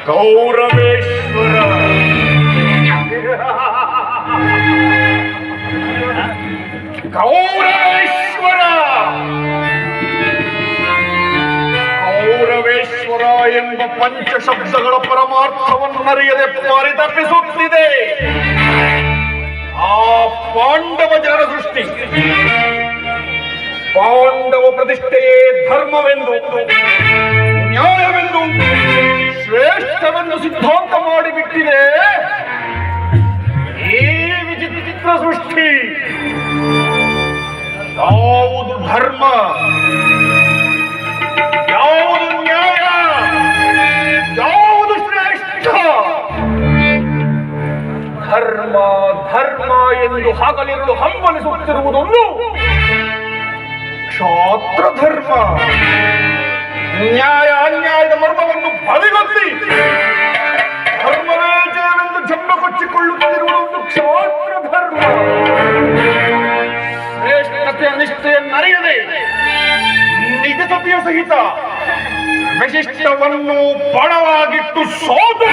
ಗೌರವೇಶ್ವರ. ಗೌರವೇಶ್ವರ ಗೌರವೇಶ್ವರ ಎಂಬ ಪಂಚಶಬ್ದಗಳ ಪರಮಾರ್ಥವನ್ನರಿಯದೆ ಪರಿತಪಿಸುತ್ತಿದೆ ಆ ಪಾಂಡವ ಜನರ ಸೃಷ್ಟಿ. ಪಾಂಡವ ಪ್ರತಿಷ್ಠೆಯೇ ಧರ್ಮವೆಂದು, ನ್ಯಾಯವೆಂದು, ಶ್ರೇಷ್ಠವೆಂದು ಸಿದ್ಧಾಂತ ಮಾಡಿಬಿಟ್ಟಿದೆ ಈ ವಿಚಿತ್ರ ಸೃಷ್ಟಿ. ಯಾವುದು ಧರ್ಮ, ಯಾವುದು ನ್ಯಾಯ, ಯಾವುದು ಶ್ರೇಷ್ಠ? ಧರ್ಮ ಧರ್ಮ ಎಂದು ಹಗಲಿರುಳು ಹಂಬಲಿಸುತ್ತಿರುವುದೊಂದು ಕ್ಷಾತ್ರ ಧರ್ಮ. ನ್ಯಾಯ ಅನ್ಯಾಯದ ಮರ್ಮವನ್ನು ಬಲಿಗೊತ್ತಿ ಧರ್ಮವೇ ಜಯವೆಂದು ಜನ್ಮ ಕೊಚ್ಚಿಕೊಳ್ಳುತ್ತಿರುವುದು ಕ್ಷಾತ್ರ ಧರ್ಮ. ಶ್ರೇಷ್ಠತೆಯ ನಿಷ್ಠೆಯನ್ನರಿಯದೆ ನಿಜ ಸತಿಯ ಸಹಿತ ವಿಶಿಷ್ಟವನ್ನು ಬಣವಾಗಿಟ್ಟು ಸೋತು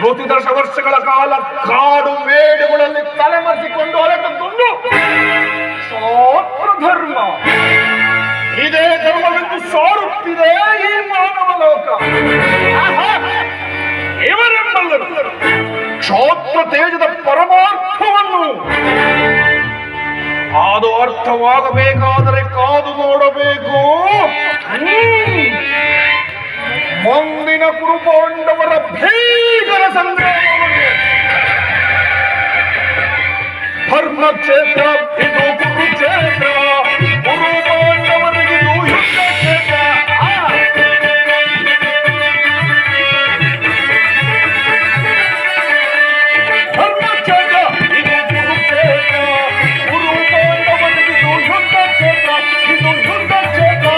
ಋತುದಶ ವರ್ಷಗಳ ಕಾಲ ಕಾಡು ಮೇಡುಗಳಲ್ಲಿ ತಲೆಮರೆಸಿಕೊಂಡು ಅಲೆತಂದು ಕ್ಷಾತ್ರ ಧರ್ಮ. ಇದೇ ಧರ್ಮವೆಂದು ಸಾರುತ್ತಿದೆ ಈ ಮಾನವ ಲೋಕ. ಇವರೆಂಬಲ್ಲರು ಕ್ಷಾತ್ರ ತೇಜದ ಪರಮಾರ್ಥವನ್ನು. ಅದು ಅರ್ಥವಾಗಬೇಕಾದರೆ ಕಾದು ನೋಡಬೇಕು. ಮುಂದಿನ ಕುರುಪಾಂಡವರ ಭೀಕರ ಸಂಗ್ರಾಮವನ್ನು. ಧರ್ಮಕ್ಷೇತ್ರ ಇದು ಕುರುಕ್ಷೇತ್ರ, ಕುರುಪಾಂಡವರಿಗಿದು ಯುದ್ಧ ಕ್ಷೇತ್ರ. ಧರ್ಮಕ್ಷೇತ್ರ ಇದು ಕುರುಕ್ಷೇತ್ರ, ಕುರುಪಾಂಡವರಿಗಿದು ಯುದ್ಧ ಕ್ಷೇತ್ರ. ಇದು ಯುದ್ಧ ಕ್ಷೇತ್ರ.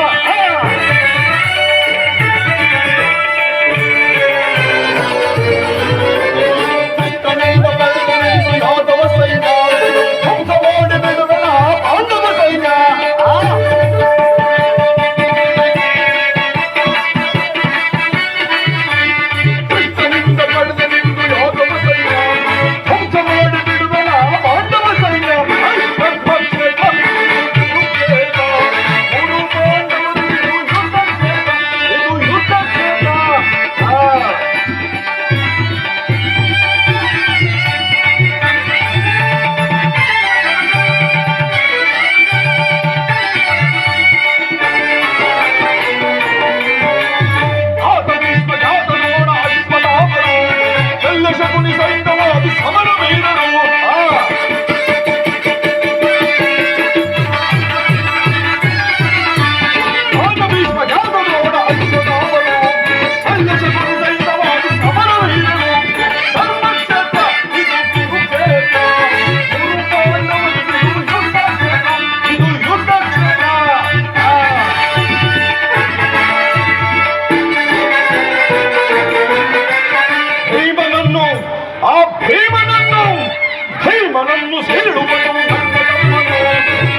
ಭೀಮನನ್ನು ಸೇರುವುದು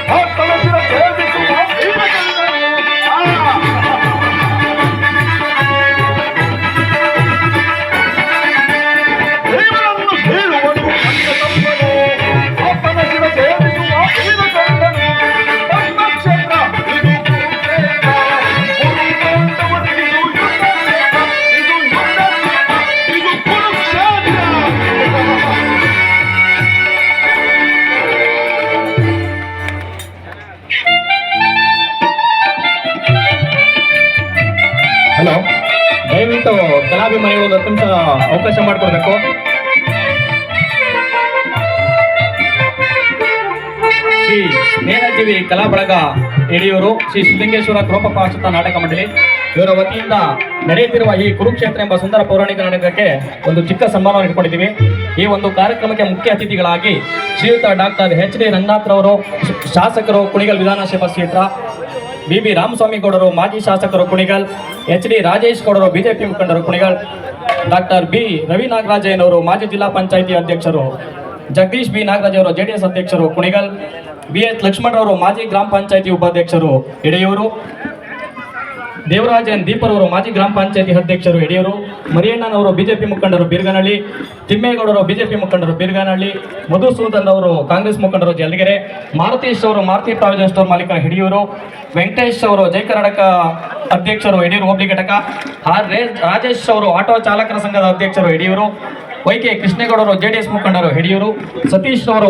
ಭಕ್ತನ ಸೇವಿಸುವ ಭೀಮನನ್ನು ಸೇರುವನು ತಮ್ಮನು, ಭಕ್ತನ ಶಿರ ಸೇವಿಸುವ ಭೀಮಕಂಡನು. ಧರ್ಮಕ್ಷೇತ್ರ ಇದು ಕುರುಕ್ಷೇತ್ರ, ಕುರುಪಾಂಡವರಿಗಿದು ಯುದ್ಧ ಕ್ಷೇತ್ರ. ಇದು ಯುದ್ಧ ಕ್ಷೇತ್ರ, ಇದು ಕುರುಕ್ಷೇತ್ರ. ಹಲೋ, ದಯವಿಟ್ಟು ಕಲಾಭಿಮಾನಿಗಳು ಒಂದು 10 ನಿಮಿಷ ಅವಕಾಶ ಮಾಡಿಕೊಡ್ಬೇಕು. ಶ್ರೀ ಸ್ನೇಹಜೀವಿ ಕಲಾ ಬಳಗ ಯಡಿಯೂರು, ಶ್ರೀ ಸಿದ್ಧಲಿಂಗೇಶ್ವರ ಕೃಪಪಾಶ್ಚಿತ ನಾಟಕ ಮಂಡಳಿ ಇವರ ವತಿಯಿಂದ ನಡೆಯುತ್ತಿರುವ ಈ ಕುರುಕ್ಷೇತ್ರ ಎಂಬ ಸುಂದರ ಪೌರಾಣಿಕ ನಾಟಕಕ್ಕೆ ಒಂದು ಚಿಕ್ಕ ಸನ್ಮಾನವನ್ನು ಇಟ್ಕೊಂಡಿದ್ದೀವಿ. ಈ ಒಂದು ಕಾರ್ಯಕ್ರಮಕ್ಕೆ ಮುಖ್ಯ ಅತಿಥಿಗಳಾಗಿ ಶ್ರೀಯುತ ಡಾಕ್ಟರ್ ಎಚ್.ಡಿ. ರಂಗನಾಥ್ರವರು, ಶಾಸಕರು, ಕುಣಿಗಲ್ ವಿಧಾನಸಭಾ ಕ್ಷೇತ್ರ, ಬಿ.ಬಿ. ರಾಮಸ್ವಾಮಿ ಗೌಡರು, ಮಾಜಿ ಶಾಸಕರು ಕುಣಿಗಲ್, ಎಚ್.ಡಿ. ರಾಜೇಶ್ ಗೌಡರು, ಬಿಜೆಪಿ ಮುಖಂಡರು ಕುಣಿಗಲ್, ಡಾಕ್ಟರ್ ಬಿ. ರವಿ ನಾಗರಾಜಯ್ಯನವರು, ಮಾಜಿ ಜಿಲ್ಲಾ ಪಂಚಾಯಿತಿ ಅಧ್ಯಕ್ಷರು, ಜಗದೀಶ್ ಬಿ. ನಾಗರಾಜ್ ಅವರು, ಜೆಡಿಎಸ್ ಅಧ್ಯಕ್ಷರು ಕುಣಿಗಲ್, ಬಿ.ಎಚ್. ಲಕ್ಷ್ಮಣರವರು, ಮಾಜಿ ಗ್ರಾಮ ಪಂಚಾಯಿತಿ ಉಪಾಧ್ಯಕ್ಷರು ಯಡಿಯೂರು, ದೇವರಾಜ್ ಎನ್ ದೀಪರವರು ಮಾಜಿ ಗ್ರಾಮ ಪಂಚಾಯತಿ ಅಧ್ಯಕ್ಷರು ಯಡಿಯೂರು, ಮರಿಯಣ್ಣನವರು ಬಿಜೆಪಿ ಮುಖಂಡರು ಬೀರ್ಗನಹಳ್ಳಿ, ತಿಮ್ಮೇಗೌಡರು ಬಿಜೆಪಿ ಮುಖಂಡರು ಬೀರ್ಗನಹಳ್ಳಿ, ಮಧುಸೂದನ್ ಅವರು ಕಾಂಗ್ರೆಸ್ ಮುಖಂಡರು ಜಲ್ದಿಗೆರೆ, ಮಾರುತೇಶ್ ಅವರು ಮಾರುತಿ ಪ್ರಾವಿಜನ್ ಸ್ಟೋರ್ ಮಾಲೀಕರು ಯಡಿಯೂರು, ವೆಂಕಟೇಶ್ ಅವರು ಜೈ ಕರ್ನಾಟಕ ಅಧ್ಯಕ್ಷರು ಯಡಿಯೂರು ಹೋಬಳಿ ಘಟಕ, ರಾಜೇಶ್ ಅವರು ಆಟೋ ಚಾಲಕರ ಸಂಘದ ಅಧ್ಯಕ್ಷರು ಯಡಿಯೂರು, ವೈಕೆ ಕೃಷ್ಣೇಗೌಡರು ಜೆಡಿಎಸ್ ಮುಖಂಡರು ಯಡಿಯೂರು, ಸತೀಶ್ ಅವರು